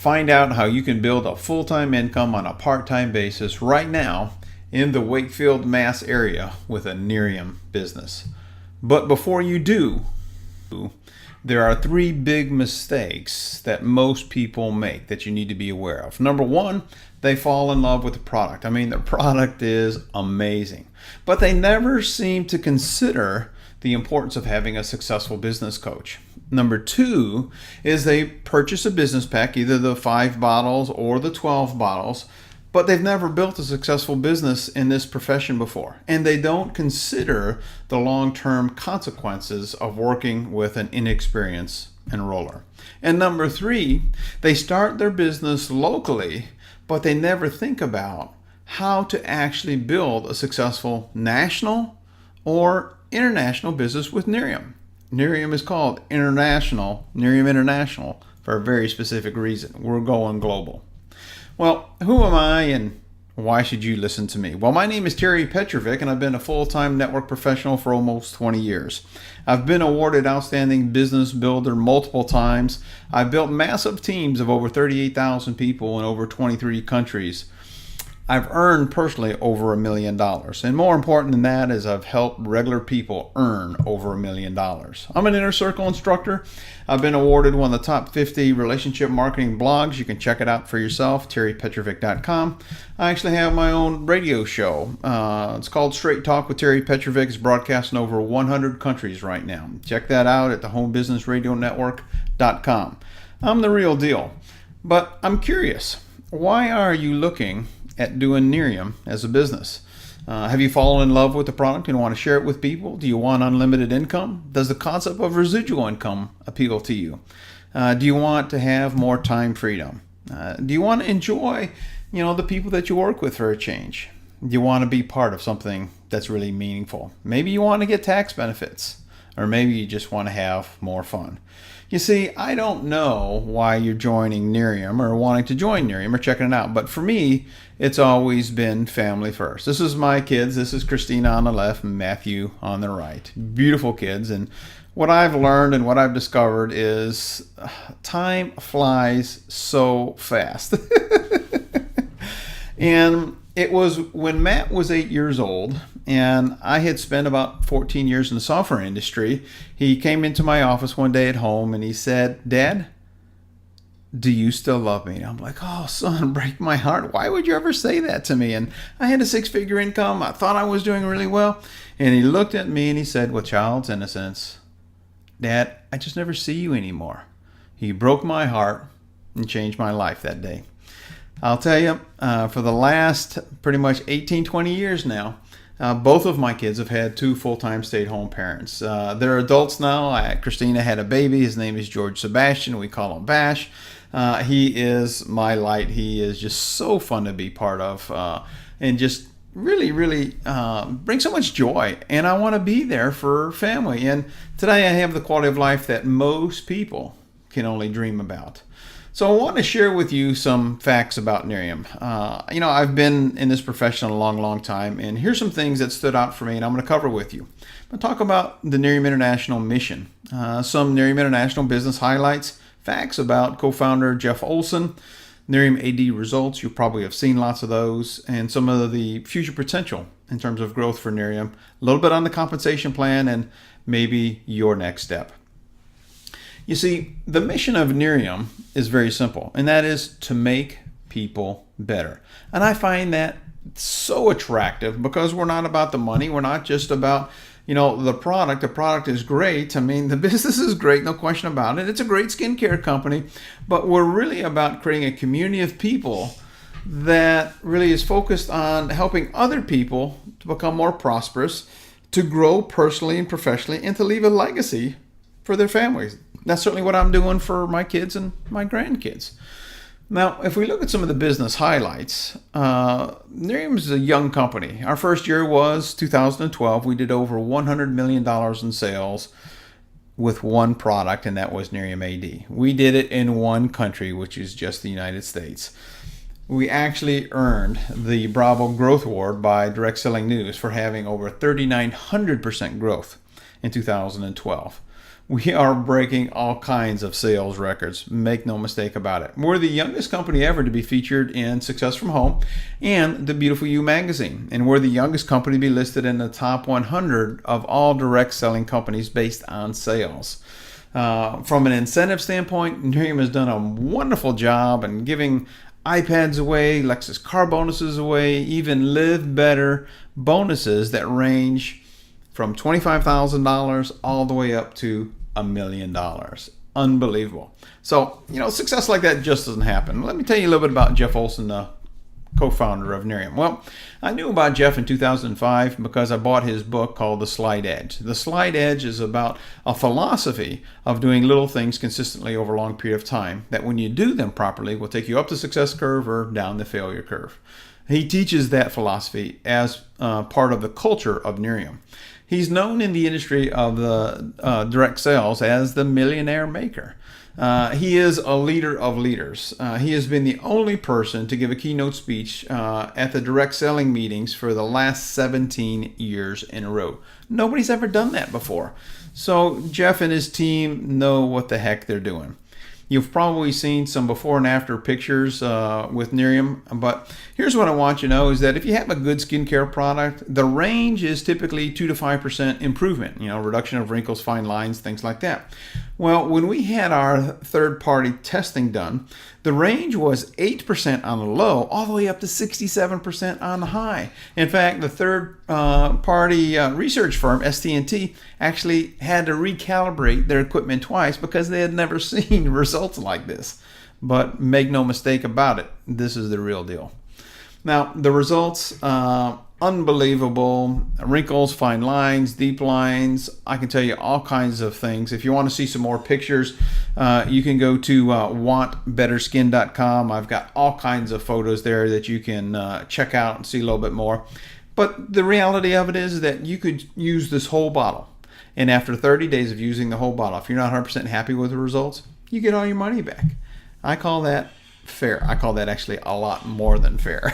Find out how you can build a full-time income on a part-time basis right now in the Wakefield, Mass area with a Nerium business. But before you do, there are 3 big mistakes that most people make that you need to be aware of. Number 1, they fall in love with the product. I mean, the product is amazing, but they never seem to consider the importance of having a successful business coach. Number 2 is they purchase a business pack, either the 5 bottles or the 12 bottles, but they've never built a successful business in this profession before. And they don't consider the long-term consequences of working with an inexperienced enroller. And number 3, they start their business locally, but they never think about how to actually build a successful national or international business with Nerium. Nerium is called Nerium International for a very specific reason. We're going global. Well, who am I and why should you listen to me? Well, my name is Terry Petrovick, and I've been a full-time network professional for almost 20 years. I've been awarded Outstanding Business Builder multiple times. I've built massive teams of over 38,000 people in over 23 countries. I've earned personally over $1 million. And more important than that is I've helped regular people earn over $1 million. I'm an inner circle instructor. I've been awarded one of the top 50 relationship marketing blogs. You can check it out for yourself, terrypetrovick.com. I actually have my own radio show. It's called Straight Talk with Terry Petrovick. It's broadcast in over 100 countries right now. Check that out at thehomebusinessradionetwork.com. I'm the real deal. But I'm curious, why are you looking at doing Nerium as a business? Have you fallen in love with the product and want to share it with people? Do you want unlimited income? Does the concept of residual income appeal to you? Do you want to have more time freedom? Do you want to enjoy, the people that you work with for a change? Do you want to be part of something that's really meaningful? Maybe you want to get tax benefits, or maybe you just want to have more fun. You see, I don't know why you're joining Nerium or wanting to join Nerium or checking it out, but for me, it's always been family first. This is my kids. This is Christina on the left and Matthew on the right. Beautiful kids. And what I've learned and what I've discovered is time flies so fast. And it was when Matt was 8 years old and I had spent about 14 years in the software industry. He came into my office one day at home and he said, "Dad, do you still love me?" And I'm like, "Oh, son, break my heart. Why would you ever say that to me?" And I had a 6-figure income. I thought I was doing really well. And he looked at me and he said, with child's innocence, "Dad, I just never see you anymore." He broke my heart and changed my life that day. I'll tell you, for the last pretty much 18, 20 years now, both of my kids have had 2 full-time stay-at-home parents. They're adults now. Christina had a baby. His name is George Sebastian. We call him Bash. He is my light. He is just so fun to be part of and just really, really brings so much joy. And I want to be there for family. And today I have the quality of life that most people can only dream about. So I want to share with you some facts about Nerium. I've been in this profession a long, long time, and here's some things that stood out for me, and I'm going to cover with you. I'm going to talk about the Nerium International mission, some Nerium International business highlights, facts about co-founder Jeff Olson, Nerium AD Results. You probably have seen lots of those, and some of the future potential in terms of growth for Nerium, a little bit on the compensation plan, and maybe your next step. You see, the mission of Nerium is very simple, and that is to make people better. And I find that so attractive because we're not about the money. We're not just about, the product. The product is great. I mean, the business is great, no question about it. It's a great skincare company, but we're really about creating a community of people that really is focused on helping other people to become more prosperous, to grow personally and professionally, and to leave a legacy for their families. That's certainly what I'm doing for my kids and my grandkids. Now, if we look at some of the business highlights, Nerium is a young company. Our first year was 2012. We did over $100 million in sales with one product, and that was Nerium AD. We did it in one country, which is just the United States. We actually earned the Bravo Growth Award by Direct Selling News for having over 3,900% growth in 2012. we are breaking all kinds of sales records. Make no mistake about it. We're the youngest company ever to be featured in Success from Home and the Beautiful You magazine. And we're the youngest company to be listed in the top 100 of all direct selling companies based on sales. From an incentive standpoint, Nerium has done a wonderful job in giving iPads away, Lexus car bonuses away, even Live Better bonuses that range from $25,000 all the way up to $1 million. Unbelievable. So, success like that just doesn't happen. Let me tell you a little bit about Jeff Olson, the co-founder of Nerium. Well, I knew about Jeff in 2005 because I bought his book called The Slight Edge. The Slight Edge is about a philosophy of doing little things consistently over a long period of time that when you do them properly will take you up the success curve or down the failure curve. He teaches that philosophy as part of the culture of Nerium. He's known in the industry of the direct sales as the millionaire maker. He is a leader of leaders. He has been the only person to give a keynote speech at the direct selling meetings for the last 17 years in a row. Nobody's ever done that before. So Jeff and his team know what the heck they're doing. You've probably seen some before and after pictures with Nerium, but here's what I want you to know is that if you have a good skincare product, the range is typically 2 to 5% improvement, reduction of wrinkles, fine lines, things like that. Well, when we had our third-party testing done, the range was 8% on the low all the way up to 67% on the high. In fact, the third-party research firm, ST&T, actually had to recalibrate their equipment twice because they had never seen results like this. But make no mistake about it, this is the real deal. Now, the results, unbelievable. Wrinkles, fine lines, deep lines. I can tell you all kinds of things. If you want to see some more pictures, you can go to wantbetterskin.com. I've got all kinds of photos there that you can check out and see a little bit more. But the reality of it is that you could use this whole bottle. And after 30 days of using the whole bottle, if you're not 100% happy with the results, you get all your money back. I call that fair. I call that actually a lot more than fair.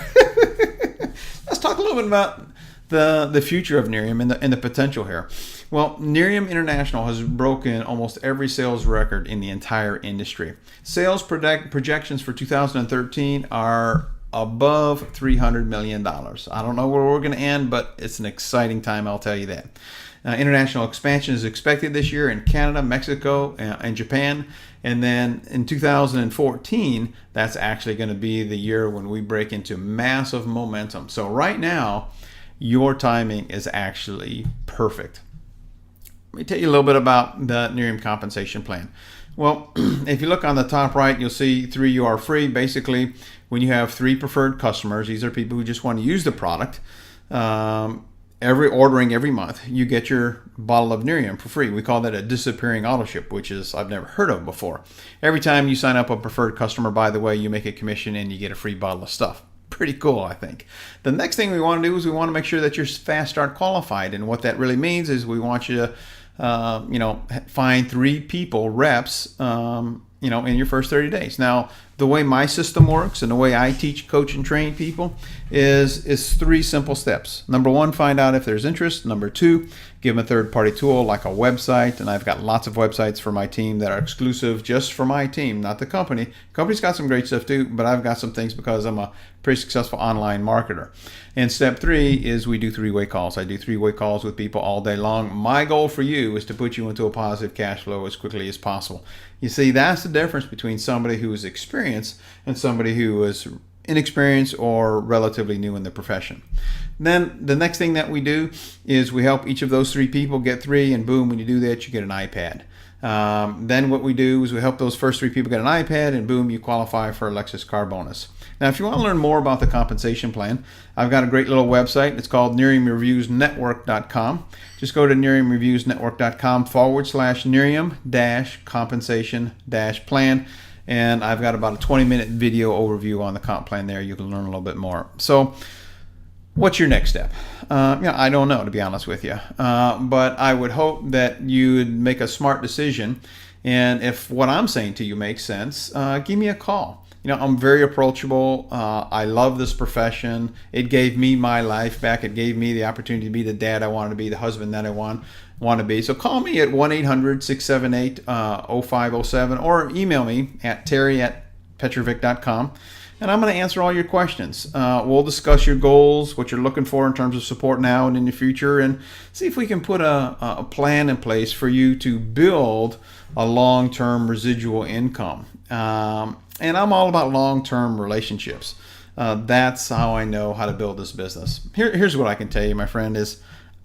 Let's talk a little bit about the future of Nerium and the potential here. Well, Nerium International has broken almost every sales record in the entire industry. Sales projections for 2013 are above $300 million. I don't know where we're going to end, but it's an exciting time, I'll tell you that. International expansion is expected this year in Canada, Mexico, and Japan. And then in 2014, that's actually going to be the year when we break into massive momentum. So right now, your timing is actually perfect. Let me tell you a little bit about the Nerium compensation plan. Well, if you look on the top right, you'll see 3 you are free. Basically, when you have 3 preferred customers, these are people who just want to use the product. Every month, you get your bottle of Nerium for free. We call that a disappearing auto ship, which is I've never heard of before. Every time you sign up a preferred customer, by the way, you make a commission and you get a free bottle of stuff. Pretty cool, I think. The next thing we want to do is we want to make sure that you're fast start qualified, and what that really means is we want you to find 3 people, reps, in your first 30 days. Now, the way my system works and the way I teach, coach, and train people is 3 simple steps. Number 1, find out if there's interest. Number 2, give them a third-party tool like a website, and I've got lots of websites for my team that are exclusive just for my team, not the company. The company's got some great stuff too, but I've got some things because I'm a pretty successful online marketer. And step 3 is we do 3-way calls. I do 3-way calls with people all day long. My goal for you is to put you into a positive cash flow as quickly as possible. You see, that's the difference between somebody who is experienced and somebody who is inexperienced or relatively new in the profession. Then the next thing that we do is we help each of those 3 people get 3, and boom, when you do that, you get an iPad. Then what we do is we help those first 3 people get an iPad, and boom, you qualify for a Lexus car bonus. Now, if you want to learn more about the compensation plan, I've got a great little website. It's called NeriumReviewsNetwork.com. Just go to NeriumReviewsNetwork.com/Nerium-compensation-plan. And I've got about a 20-minute video overview on the comp plan there. You can learn a little bit more. So what's your next step? I don't know, to be honest with you. But I would hope that you would make a smart decision And if what I'm saying to you makes sense, give me a call. I'm very approachable. I love this profession. It gave me my life back. It gave me the opportunity to be the dad I wanted to be, the husband that I want to be. So call me at 1-800-678-0507 or email me at terry@petrovick.com. And I'm going to answer all your questions. We'll discuss your goals, what you're looking for in terms of support now and in the future, and see if we can put a plan in place for you to build a long-term residual income. And I'm all about long-term relationships. That's how I know how to build this business. Here's what I can tell you, my friend, is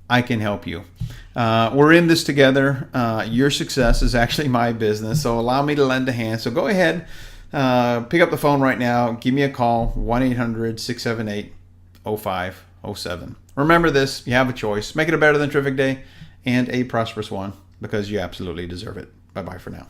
I can help you. We're in this together. Your success is actually my business, so allow me to lend a hand. So go ahead. Pick up the phone right now. Give me a call, 1-800-678-0507. Remember this, you have a choice. Make it a better than terrific day and a prosperous one, because you absolutely deserve it. Bye-bye for now.